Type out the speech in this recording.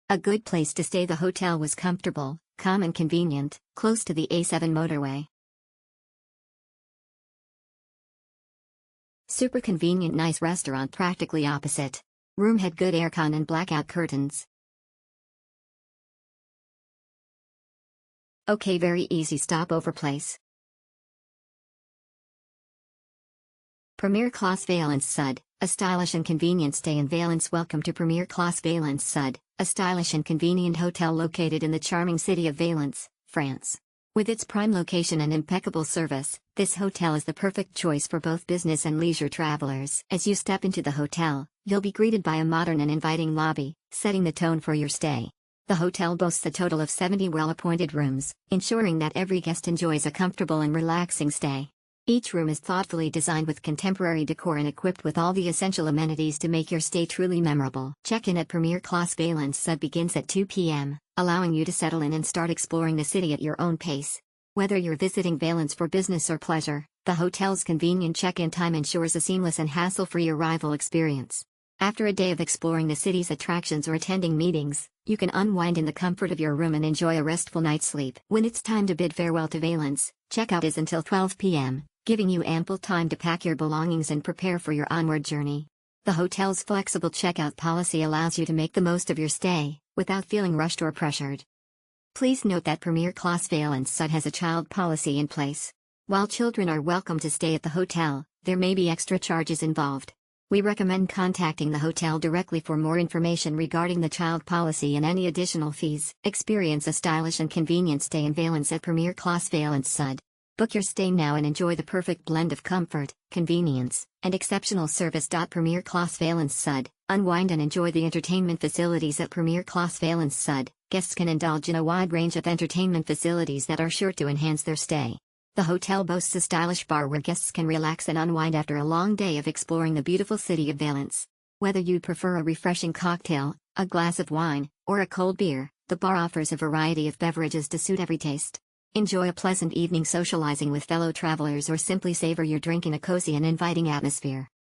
A good place to stay. The hotel was comfortable, calm and convenient, close to the A7 motorway. Super convenient. Nice restaurant practically opposite. Room had good aircon and blackout curtains. Okay, very easy stopover place. Premiere Classe Valence Sud, a stylish and convenient stay in Valence. Welcome to Premiere Classe Valence Sud, a stylish and convenient hotel located in the charming city of Valence, France. With its prime location and impeccable service, this hotel is the perfect choice for both business and leisure travelers. As you step into the hotel, you'll be greeted by a modern and inviting lobby, setting the tone for your stay. The hotel boasts a total of 70 well-appointed rooms, ensuring that every guest enjoys a comfortable and relaxing stay. Each room is thoughtfully designed with contemporary decor and equipped with all the essential amenities to make your stay truly memorable. Check-in at Premiere Classe Valence Sud begins at 2 p.m., allowing you to settle in and start exploring the city at your own pace. Whether you're visiting Valence for business or pleasure, the hotel's convenient check-in time ensures a seamless and hassle-free arrival experience. After a day of exploring the city's attractions or attending meetings, you can unwind in the comfort of your room and enjoy a restful night's sleep. When it's time to bid farewell to Valence, checkout is until 12 p.m., giving you ample time to pack your belongings and prepare for your onward journey. The hotel's flexible checkout policy allows you to make the most of your stay, without feeling rushed or pressured. Please note that Premiere Classe Valence Sud has a child policy in place. While children are welcome to stay at the hotel, there may be extra charges involved. We recommend contacting the hotel directly for more information regarding the child policy and any additional fees. Experience a stylish and convenient stay in Valence at Premiere Classe Valence Sud. Book your stay now and enjoy the perfect blend of comfort, convenience, and exceptional service. Premiere Classe Valence Sud. Unwind and enjoy the entertainment facilities at Premiere Classe Valence Sud. Guests can indulge in a wide range of entertainment facilities that are sure to enhance their stay. The hotel boasts a stylish bar where guests can relax and unwind after a long day of exploring the beautiful city of Valence. Whether you prefer a refreshing cocktail, a glass of wine, or a cold beer, the bar offers a variety of beverages to suit every taste. Enjoy a pleasant evening socializing with fellow travelers or simply savor your drink in a cozy and inviting atmosphere.